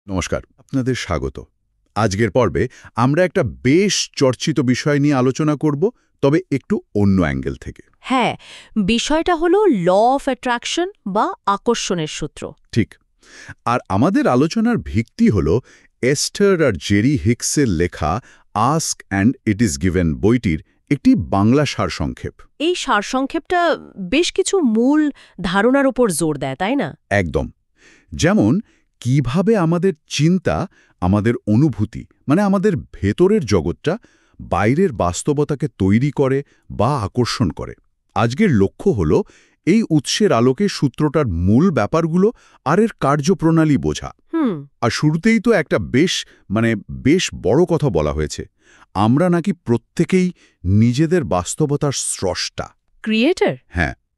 নমস্কার, আপনাদের স্বাগত। আজকের পর্বে আমরা একটা বেশ চর্চিত বিষয় নিয়ে আলোচনা করব, তবে একটু অন্য অ্যাঙ্গেল থেকে। হ্যাঁ, বিষয়টা হলো ল অফ অ্যাট্রাকশন বা আকর্ষণের সূত্র। ঠিক। আর আমাদের আলোচনার ভিত্তি হল এস্টার আর জেরি হিক্সের লেখা ask and it is given বইটির একটি বাংলা সারসংক্ষেপ। এই সারসংক্ষেপটা বেশ কিছু মূল ধারণার উপর জোর দেয়, তাই না? একদম। যেমন কিভাবে আমাদের চিন্তা, আমাদের অনুভূতি, মানে আমাদের ভেতরের জগৎটা বাইরের বাস্তবতাকে তৈরি করে বা আকর্ষণ করে। আজকের লক্ষ্য হল এই উৎসের আলোকে সূত্রটার মূল ব্যাপারগুলো আর এর কার্যপ্রণালী বোঝা। আর শুরুতেই তো একটা বেশ বড় কথা বলা হয়েছে, আমরা নাকি প্রত্যেকেই নিজেদের বাস্তবতার স্রষ্টা। ক্রিয়েটর?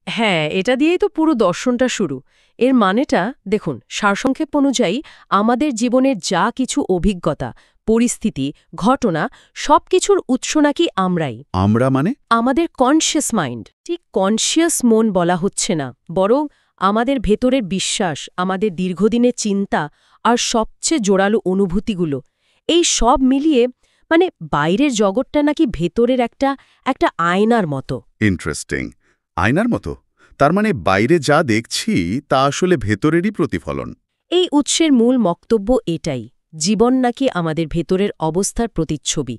হ্যাঁ, এটা দিয়েই তো পুরো দর্শনটা শুরু। এর মানেটা দেখুন, সারসংক্ষেপ অনুযায়ী আমাদের জীবনের যা কিছু অভিজ্ঞতা, পরিস্থিতি, ঘটনা সবকিছুর উৎস নাকি আমরাই। আমরা মানে? আমাদের কনশিয়াস মাইন্ড। ঠিক কনশিয়াস মন বলা হচ্ছে না, বরং আমাদের ভেতরের বিশ্বাস, আমাদের দীর্ঘদিনের চিন্তা আর সবচেয়ে জোরালো অনুভূতিগুলো, এই সব মিলিয়ে বাইরের জগৎটা নাকি ভেতরের একটা আয়নার মতো। ইন্টারেস্টিং। আয়নার মতো? তার মানে বাইরে যা দেখছি তা আসলে ভেতরেরই প্রতিফলন। এই উৎসের মূল বক্তব্য এটাই, জীবন নাকি আমাদের ভেতরের অবস্থার প্রতিচ্ছবি।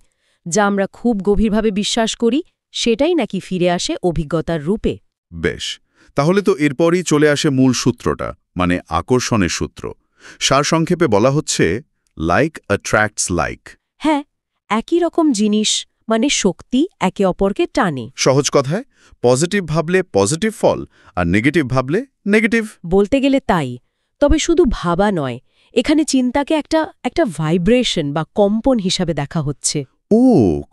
যা আমরা খুব গভীরভাবে বিশ্বাস করি, সেটাই নাকি ফিরে আসে অভিজ্ঞতার রূপে। বেশ, তাহলে তো এরপরই চলে আসে মূল সূত্রটা, মানে আকর্ষণের সূত্র। সারসংক্ষেপে বলা হচ্ছে লাইক অ্যাট্রাক্টস লাইক। হ্যাঁ, একই রকম জিনিস শক্তি একে অপরকে টানে। সহজ কথায়, পজিটিভ ভাবলে পজিটিভ ফল, আর নেগেটিভ ভাবলে নেগেটিভ। বলতে গেলে তাই। তবে শুধু ভাবা নয়, এখানে চিন্তাকে একটা ভাইব্রেশন বা কম্পন হিসাবে দেখা হচ্ছে। ও,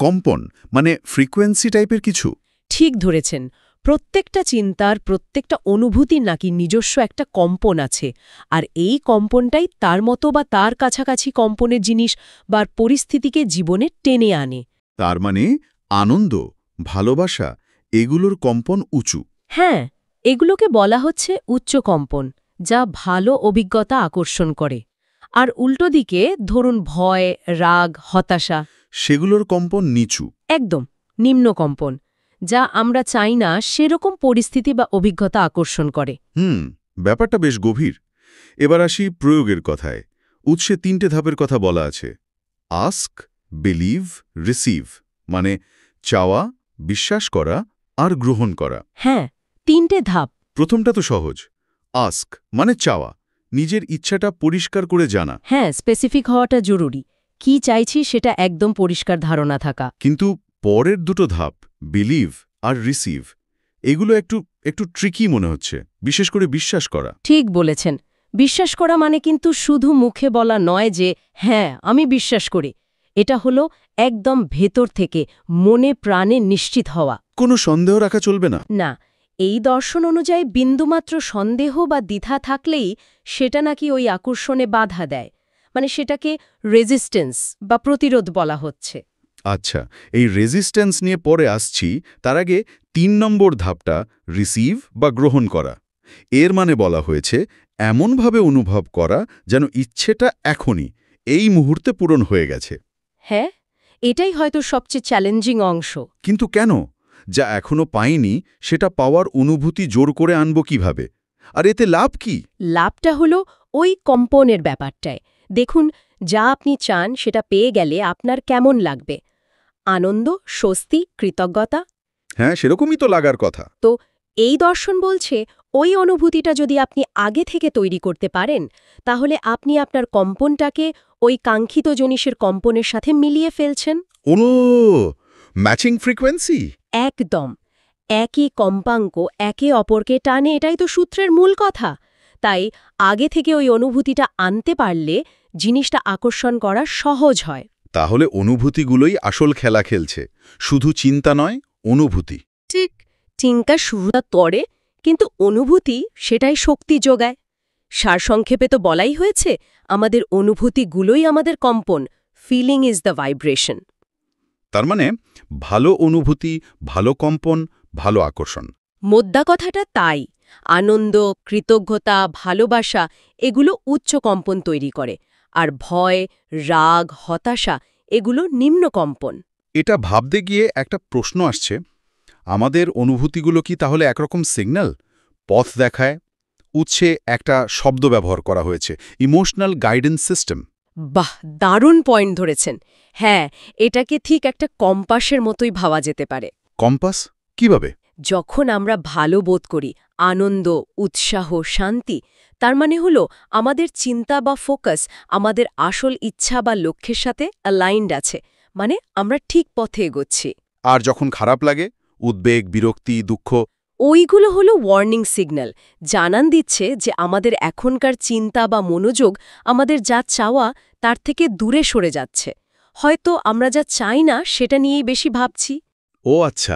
কম্পন মানে ফ্রিকোয়েন্সি টাইপের কিছু? ঠিক ধরেছেন। প্রত্যেকটা চিন্তার, প্রত্যেকটা অনুভূতির নাকি নিজস্ব একটা কম্পন আছে, আর এই কম্পনটাই তার মতো বা তার কাছাকাছি কম্পনের জিনিস বা পরিস্থিতিকে জীবনে টেনে আনে। তার মানে আনন্দ, ভালোবাসা, এগুলোর কম্পন উঁচু। হ্যাঁ, এগুলোকে বলা হচ্ছে উচ্চ কম্পন, যা ভালো অভিজ্ঞতা আকর্ষণ করে। আর উল্টো দিকে ধরুন ভয়, রাগ, হতাশা, সেগুলোর কম্পন নিচু, একদম নিম্ন কম্পন, যা আমরা চাই না সেরকম পরিস্থিতি বা অভিজ্ঞতা আকর্ষণ করে। ব্যাপারটা বেশ গভীর। এবার আসি প্রয়োগের কথায়। উৎসে 3টে ধাপের কথা বলা আছে, আস্ক, বিলিভ, রিসিভ, মানে চাওয়া, বিশ্বাস করা আর গ্রহণ করা। হ্যাঁ, 3টে ধাপ। প্রথমটা তো সহজ, আস্ক মানে চাওয়া, নিজের ইচ্ছাটা পরিষ্কার করে জানা। হ্যাঁ, স্পেসিফিক হওয়াটা জরুরি। কি চাইছি সেটা একদম পরিষ্কার ধারণা থাকা। কিন্তু পরের দুটো ধাপ, বিলিভ আর রিসিভ, এগুলো একটু ট্রিকি মনে হচ্ছে, বিশেষ করে বিশ্বাস করা। ঠিক বলেছেন। বিশ্বাস করা মানে কিন্তু শুধু মুখে বলা নয় যে হ্যাঁ আমি বিশ্বাস করি। এটা হলো একদম ভেতর থেকে মনে প্রাণে নিশ্চিত হওয়া। কোনো সন্দেহ রাখা চলবে না। না, এই দর্শন অনুযায়ী বিন্দুমাত্র সন্দেহ বা দ্বিধা থাকলেই সেটা নাকি ওই আকর্ষণে বাধা দেয়। সেটাকে রেজিস্ট্যান্স বা প্রতিরোধ বলা হচ্ছে। আচ্ছা, এই রেজিস্ট্যান্স নিয়ে পরে আসছি। তার আগে 3 নম্বর ধাপটা, রিসিভ বা গ্রহণ করা। এর মানে বলা হয়েছে এমনভাবে অনুভব করা যেন ইচ্ছেটা এখনই, এই মুহূর্তে পূরণ হয়ে গেছে। হ্যাঁ, এটাই হয়তো সবচেয়ে চ্যালেঞ্জিং অংশ। কিন্তু কেন? যা এখনো পাইনি সেটা পাওয়ার অনুভূতি জোর করে আনব কিভাবে? আর এতে লাভ কি? লাভটা হলো ওই কম্পনের ব্যাপারটায়। দেখুন, যা আপনি চান সেটা পেয়ে গেলে আপনার কেমন লাগবে? আনন্দ, স্বস্তি, কৃতজ্ঞতা? হ্যাঁ, সেরকমই তো লাগার কথা। তো এই দর্শন বলছে ওই অনুভূতিটা যদি আপনি আগে থেকে তৈরি করতে পারেন, তাহলে আপনি আপনার কম্পনটাকে ওই কাঙ্ক্ষিত জিনিসের কম্পনের সাথে মিলিয়ে ফেলছেন। Matching frequency. একদম। একই কম্পাঙ্ক একে অপরকে টানে, এটাই তো সূত্রের মূল কথা। তাই আগে থেকে ওই অনুভূতিটা আনতে পারলে জিনিসটা আকর্ষণ করা সহজ হয়। তাহলে অনুভূতিগুলোই আসল খেলা খেলছে, শুধু চিন্তা নয়, অনুভূতি। ঠিক, চিন্তা শুরুটা তরে, কিন্তু অনুভূতি সেটাই শক্তি যোগায়। সারসংক্ষেপে তো বলাই হয়েছে, আমাদের অনুভূতিগুলোই আমাদের কম্পন। Feeling is the vibration. তার মানে ভালো অনুভূতি, ভালো কম্পন, ভালো আকর্ষণ। মোদ্দা কথাটা তাই। আনন্দ, কৃতজ্ঞতা, ভালোবাসা, এগুলো উচ্চ কম্পন তৈরি করে। আর ভয়, রাগ, হতাশা এগুলো নিম্ন কম্পন। এটা ভাবতে গিয়ে একটা প্রশ্ন আসছে, আমাদের অনুভূতিগুলো কি তাহলে একরকম সিগন্যাল? পথ দেখায়? উৎসে একটা শব্দ ব্যবহার করা হয়েছে, ইমোশনাল গাইডেন্স সিস্টেম। বাহ, দারুণ পয়েন্ট ধরেছেন। হ্যাঁ, এটাকে ঠিক একটা কম্পাসের মতোই ভাবা যেতে পারে। কম্পাস? কিভাবে? যখন আমরা ভালো বোধ করি, আনন্দ, উৎসাহ, শান্তি, তার মানে হলো আমাদের চিন্তা বা ফোকাস আমাদের আসল ইচ্ছা বা লক্ষ্যের সাথে অ্যালাইন্ড আছে, মানে আমরা ঠিক পথে এগোচ্ছি। আর যখন খারাপ লাগে, উদ্বেগ, বিরক্তি, দুঃখ? ওইগুলো হলো ওয়ার্নিং সিগন্যাল, জানান দিচ্ছে যে আমাদের এখনকার চিন্তা বা মনোযোগ আমাদের যা চাওয়া তার থেকে দূরে সরে যাচ্ছে। হয়তো আমরা যা চাই না সেটা নিয়েই বেশি ভাবছি। ও আচ্ছা,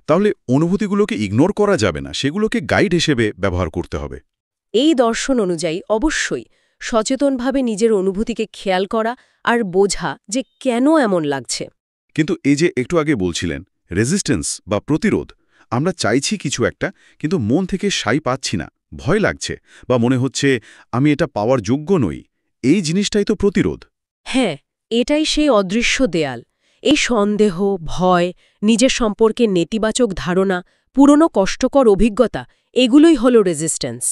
তাহলে অনুভূতিগুলোকে ইগনোর করা যাবে না, সেগুলোকে গাইড হিসেবে ব্যবহার করতে হবে। এই দর্শন অনুযায়ী অবশ্যই সচেতনভাবে নিজের অনুভূতিকে খেয়াল করা আর বোঝা যে কেন এমন লাগছে। কিন্তু এই যে একটু আগে বলছিলেন, রেজিস্ট্যান্স বা প্রতিরোধ, আমরা চাইছি কিছু একটা, কিন্তু মন থেকে সাই পাচ্ছি না, ভয় লাগছে, বা মনে হচ্ছে আমি এটা পাওয়ার যোগ্য নই, এই জিনিসটাই তো প্রতিরোধ। হ্যাঁ, এটাই সেই অদৃশ্য দেয়াল। এই সন্দেহ, ভয়, নিজের সম্পর্কে নেতিবাচক ধারণা, পুরনো কষ্টকর অভিজ্ঞতা, এগুলোই হলো রেজিস্ট্যান্স।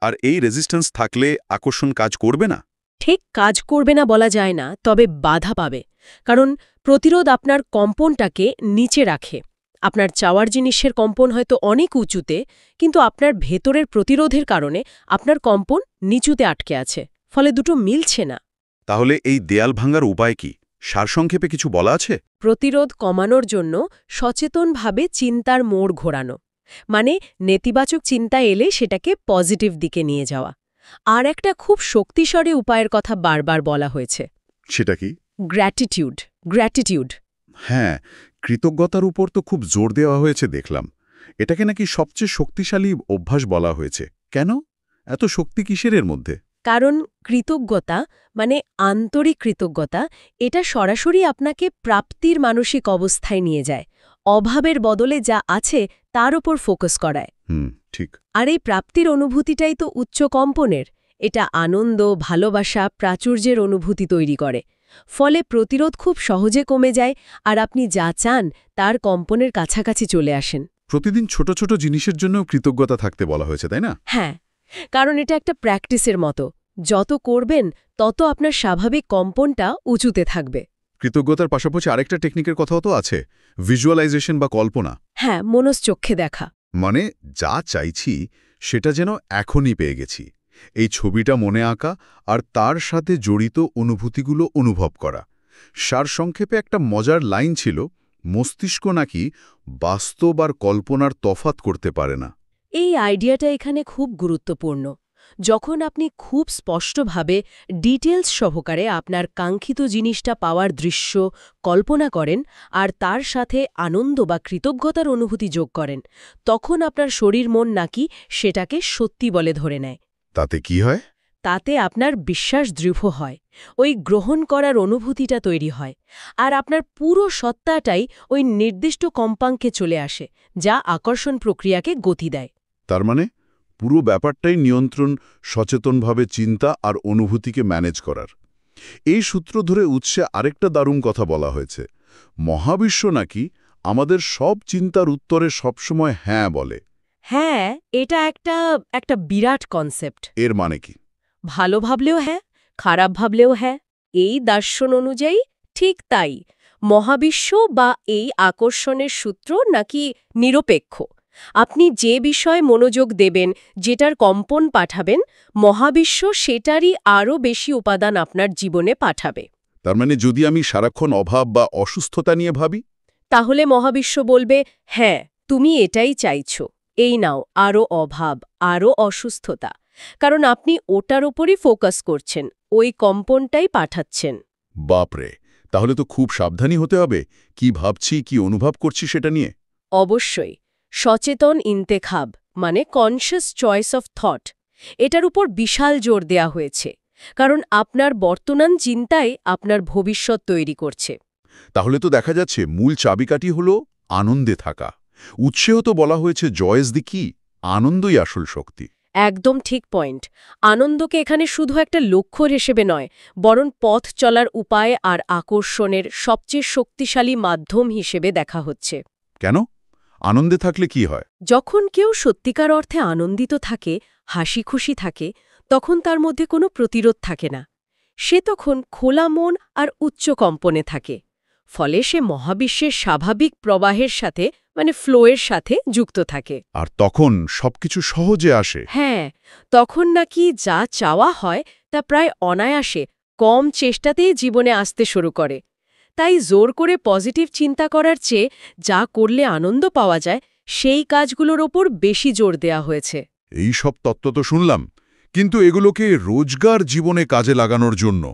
আর এই রেজিস্ট্যান্স থাকলে আকর্ষণ কাজ করবে না? ঠিক কাজ করবে না বলা যায় না, তবে বাধা পাবে। কারণ প্রতিরোধ আপনার কম্পনটাকে নিচে রাখে। আপনার চাওয়ার জিনিসের কম্পন হয়তো অনেক উঁচুতে, কিন্তু আপনার ভেতরের প্রতিরোধের কারণে আপনার কম্পন নিচুতে আটকে আছে, ফলে দুটো মিলছে না। তাহলে এই দেয়াল ভাঙার উপায় কি? সারসংক্ষেপে কিছু বলা আছে? প্রতিরোধ কমানোর জন্য সচেতনভাবে চিন্তার মোড় ঘোরানো, মানে নেতিবাচক চিন্তা এলে সেটাকে পজিটিভ দিকে নিয়ে যাওয়া। আর একটা খুব শক্তিশালী উপায়ের কথা বারবার বলা হয়েছে, সেটা কি? গ্র্যাটিটিউড। গ্র্যাটিটিউড হ্যাঁ, কৃতজ্ঞতার উপর তো খুব জোর দেওয়া হয়েছে দেখলাম। এটাকে নাকি সবচেয়ে শক্তিশালী অভ্যাস বলা হয়েছে। কেন? এত শক্তি কিসের এর মধ্যে? কারণ কৃতজ্ঞতা, মানে আন্তরিক কৃতজ্ঞতা, এটা সরাসরি আপনাকে প্রাপ্তির মানসিক অবস্থায় নিয়ে যায়। অভাবের বদলে যা আছে তার ওপর ফোকাস করায়। ঠিক। আর এই প্রাপ্তির অনুভূতিটাই তো উচ্চ কম্পনের। এটা আনন্দ, ভালোবাসা, প্রাচুর্যের অনুভূতি তৈরি করে। ফলে প্রতিরোধ খুব সহজে কমে যায়, আর আপনি যা চান তার কম্পনের কাছাকাছি চলে আসেন। প্রতিদিন ছোট ছোট জিনিসের জন্য কৃতজ্ঞতা থাকতে বলা হয়েছে, তাই না? হ্যাঁ, কারণ এটা একটা প্র্যাকটিসের মতো। যত করবেন তত আপনার স্বাভাবিক কম্পনটা উঁচুতে থাকবে। কৃতজ্ঞতার পাশাপাশি আরেকটা টেকনিকের কথাও তো আছে, ভিজুয়ালাইজেশন বা কল্পনা। হ্যাঁ, মনশ্চক্ষে দেখা। মানে যা চাইছি সেটা যেন এখনই পেয়ে গেছি, এই ছবিটা মনে আঁকা আর তার সাথে জড়িত অনুভূতিগুলো অনুভব করা। সারসংক্ষেপে একটা মজার লাইন ছিল, মস্তিষ্ক নাকি বাস্তব আর কল্পনার তফাৎ করতে পারে না। এই আইডিয়াটা এখানে খুব গুরুত্বপূর্ণ। যখন আপনি খুব স্পষ্টভাবে ডিটেলস সহকারে আপনার কাঙ্ক্ষিত জিনিসটা পাওয়ার দৃশ্য কল্পনা করেন আর তার সাথে আনন্দ বা কৃতজ্ঞতার অনুভূতি যোগ করেন, তখন আপনার শরীর মন নাকি সেটাকে সত্যি বলে ধরে নেয়। তাতে কি হয়? তাতে আপনার বিশ্বাস দৃঢ় হয়, ওই গ্রহণ করার অনুভূতিটা তৈরি হয়, আর আপনার পুরো সত্তাটাই ওই নির্দিষ্ট কম্পাঙ্কে চলে আসে, যা আকর্ষণ প্রক্রিয়াকে গতি দেয়। তার মানে পুরো ব্যাপারটাই নিয়ন্ত্রণ, সচেতনভাবে চিন্তা আর অনুভূতিকে ম্যানেজ করার। এই সূত্র ধরে উৎসে আরেকটা দারুণ কথা বলা হয়েছে, মহাবিশ্ব নাকি আমাদের সব চিন্তার উত্তরে সবসময় হ্যাঁ বলে। হ্যাঁ, এটা একটা বিরাট কনসেপ্ট। এর মানে কি? ভালো ভাবলেও হ্যাঁ, খারাপ ভাবলেও হ্যাঁ। এই দর্শন অনুযায়ী ঠিক তাই। মহাবিশ্ব বা এই আকর্ষণের সূত্র নাকি নিরপেক্ষ। আপনি যে বিষয়ে মনোযোগ দেবেন, যেটার কম্পন পাঠাবেন, মহাবিশ্ব সেটারই আরও বেশি উপাদান আপনার জীবনে পাঠাবে। তার মানে যদি আমি সারাক্ষণ অভাব বা অসুস্থতা নিয়ে ভাবি, তাহলে মহাবিশ্ব বলবে, হ্যাঁ, তুমি এটাই চাইছো, এই নাও আরও অভাব, আরও অসুস্থতা। কারণ আপনি ওটার ওপরই ফোকাস করছেন, ওই কম্পনটাই পাঠাচ্ছেন। বাপরে, তাহলে তো খুব সাবধানী হতে হবে কি ভাবছি, কি অনুভব করছি সেটা নিয়ে। অবশ্যই। সচেতন ইন্তেখাব, মানে কনশিয়াস চয়েস অফ থট, এটার উপর বিশাল জোর দেয়া হয়েছে। কারণ আপনার বর্তমান চিন্তাই আপনার ভবিষ্যৎ তৈরি করছে। তাহলে তো দেখা যাচ্ছে মূল চাবিকাঠি হলো আনন্দে থাকা। উৎসেও তো বলা হয়েছে জয় ইজ দি কি, আনন্দই আসল শক্তি। একদম ঠিক পয়েন্ট। আনন্দকে এখানে শুধু একটা লক্ষ্য হিসেবে নয়, বরং পথ চলার উপায় আর আকর্ষণের সবচেয়ে শক্তিশালী মাধ্যম হিসেবে দেখা হচ্ছে। কেন? আনন্দে থাকলে কি হয়? যখন কেউ সত্যিকার অর্থে আনন্দিত থাকে, হাসি খুশি থাকে, তখন তার মধ্যে কোনো প্রতিরোধ থাকে না। সে তখন খোলা মন আর উচ্চ কম্পনে থাকে। ফলে সে মহাবিশ্বের স্বাভাবিক প্রবাহের সাথে ফ্লোয়ের সাথে যুক্ত থাকে। আর তখন সবকিছু সহজে আসে। হ্যাঁ, তখন নাকি যা চাওয়া হয় তা প্রায় অনায়াসে, কম চেষ্টাতেই জীবনে আসতে শুরু করে। তাই জোর করে পজিটিভ চিন্তা করার চেয়ে যা করলে আনন্দ পাওয়া যায় সেই কাজগুলোর ওপর বেশি জোর দেয়া হয়েছে। এই সব তত্ত্ব তো শুনলাম, কিন্তু এগুলোকে রোজগার জীবনে কাজে লাগানোর জন্য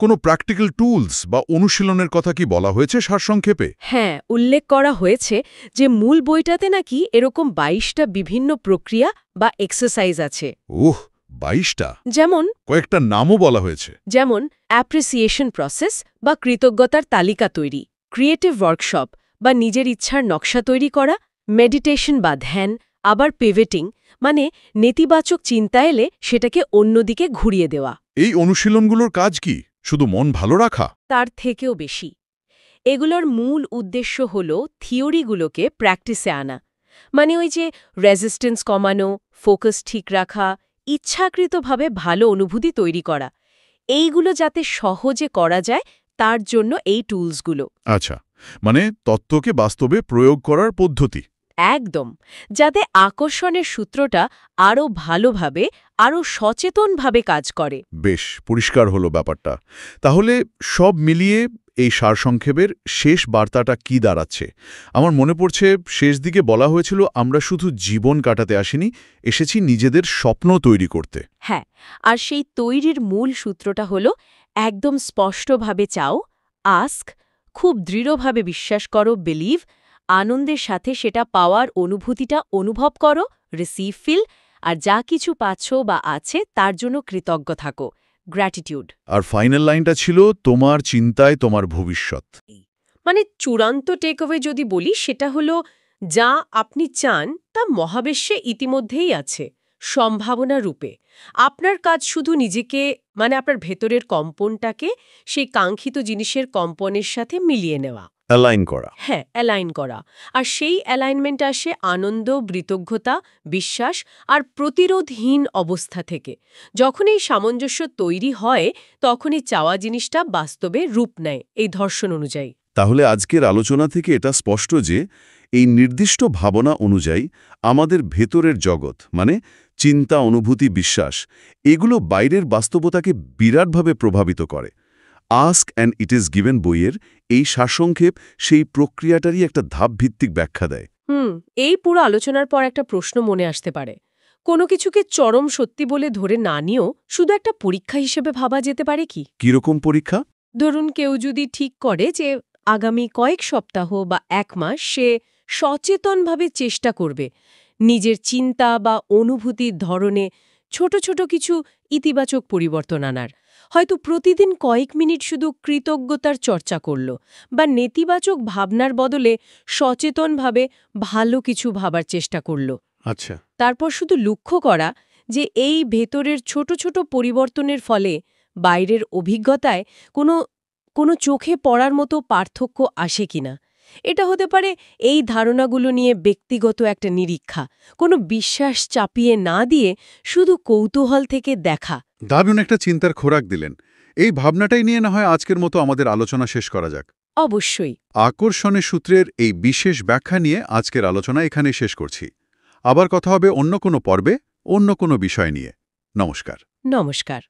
কোনো প্র্যাকটিক্যাল টুলস বা অনুশীলনের কথা কি বলা হয়েছে সারসংক্ষেপে? হ্যাঁ, উল্লেখ করা হয়েছে যে মূল বইটাতে নাকি এরকম ২২টা বিভিন্ন প্রক্রিয়া বা এক্সারসাইজ আছে। ২২টা? যেমন কয়েকটা নামও বলা হয়েছে। অ্যাপ্রিসিয়েশন প্রসেস বা কৃতজ্ঞতার তালিকা তৈরি, ক্রিয়েটিভ ওয়ার্কশপ বা নিজের ইচ্ছার নকশা তৈরি করা, মেডিটেশন বা ধ্যান, আবার পিভটিং মানে নেতিবাচক চিন্তা এলে সেটাকে অন্যদিকে ঘুরিয়ে দেওয়া। এই অনুশীলনগুলোর কাজ কি? শুধু মন ভালো রাখা? তার থেকেও বেশি। এগুলোর মূল উদ্দেশ্য হল থিওরিগুলোকে প্র্যাকটিসে আনা। ওই যে রেজিস্ট্যান্স কমানো, ফোকাস ঠিক রাখা, ইচ্ছাকৃতভাবে ভালো অনুভূতি তৈরি করা, এইগুলো যাতে সহজে করা যায় তার জন্য এই টুলসগুলো। আচ্ছা, মানে তত্ত্বকে বাস্তবে প্রয়োগ করার পদ্ধতি। একদম, যাতে আকর্ষণের সূত্রটা আরও ভালোভাবে, আরও সচেতনভাবে কাজ করে। বেশ পরিষ্কার হলো ব্যাপারটা। তাহলে সব মিলিয়ে এই সারসংক্ষেপের শেষ বার্তাটা কি দাঁড়াচ্ছে? আমার মনে পড়ছে শেষ দিকে বলা হয়েছিল আমরা শুধু জীবন কাটাতে আসিনি, এসেছি নিজেদের স্বপ্ন তৈরি করতে। হ্যাঁ, আর সেই তৈরির মূল সূত্রটা হলো একদম স্পষ্টভাবে চাও, আস্ক, খুব দৃঢ়ভাবে বিশ্বাস করো, বিলিভ, আনন্দের সাথে সেটা পাওয়ার অনুভূতিটা অনুভব করো, রিসিভ ফিল, আর যা কিছু পাচ্ছ বা আছে তার জন্য কৃতজ্ঞ থাকো, গ্র্যাটিটিউড। আর ফাইনাল লাইনটা ছিল তোমার চিন্তায় তোমার ভবিষ্যৎ। চূড়ান্ত টেকঅ্যাওয়ে যদি বলি সেটা হলো যা আপনি চান তা মহাবিশ্বে ইতিমধ্যেই আছে, সম্ভাবনা রূপে। আপনার কাজ শুধু নিজেকে আপনার ভেতরের কম্পনটাকে সেই কাঙ্ক্ষিত জিনিসের কম্পনের সাথে মিলিয়ে নেওয়া, অ্যালাইন করা। হ্যাঁ, অ্যালাইন করা। আর সেই অ্যালাইনমেন্ট আসে আনন্দ, কৃতজ্ঞতা, বিশ্বাস আর প্রতিরোধহীন অবস্থা থেকে। যখন এই সামঞ্জস্য তৈরি হয় তখনই চাওয়া জিনিসটা বাস্তবে রূপ নেয় এই দর্শন অনুযায়ী। তাহলে আজকের আলোচনা থেকে এটা স্পষ্ট যে এই নির্দিষ্ট ভাবনা অনুযায়ী আমাদের ভেতরের জগৎ মানে চিন্তা, অনুভূতি, বিশ্বাস এগুলো বাইরের বাস্তবতাকে বিরাটভাবে প্রভাবিত করে। Ask and it is given বইয়ের এই সারসংক্ষেপ সেই প্রক্রিয়াটারই একটা ধাপভিত্তিক ব্যাখ্যা দেয়। এই পুরো আলোচনার পর একটা প্রশ্ন মনে আসতে পারে, কোনো কিছুকে চরম সত্যি বলে ধরে না নিয়েও শুধু একটা পরীক্ষা হিসেবে ভাবা যেতে পারে কি? কিরকম পরীক্ষা? ধরুন কেউ যদি ঠিক করে যে আগামী কয়েক সপ্তাহ বা ১ মাস সে সচেতনভাবে চেষ্টা করবে নিজের চিন্তা বা অনুভূতির ধরনে ছোট ছোট কিছু ইতিবাচক পরিবর্তন আনার, হয়তো প্রতিদিন কয়েক মিনিট শুধু কৃতজ্ঞতার চর্চা করল বা নেতিবাচক ভাবনার বদলে সচেতনভাবে ভালো কিছু ভাবার চেষ্টা করল। আচ্ছা। তারপর শুধু লক্ষ্য করা যে এই ভেতরের ছোট ছোট পরিবর্তনের ফলে বাইরের অভিজ্ঞতায় কোনো চোখে পড়ার মতো পার্থক্য আসে কিনা। এটা হতে পারে এই ধারণাগুলো নিয়ে ব্যক্তিগত একটা নিরীক্ষা, কোনো বিশ্বাস চাপিয়ে না দিয়ে শুধু কৌতূহল থেকে দেখা। দারুণ একটা চিন্তার খোরাক দিলেন। এই ভাবনাটাই নিয়ে না হয় আজকের মতো আমাদের আলোচনা শেষ করা যাক। অবশ্যই। আকর্ষণের সূত্রের এই বিশেষ ব্যাখ্যা নিয়ে আজকের আলোচনা এখানেই শেষ করছি। আবার কথা হবে অন্য কোনো পর্বে, অন্য কোনো বিষয় নিয়ে। নমস্কার। নমস্কার।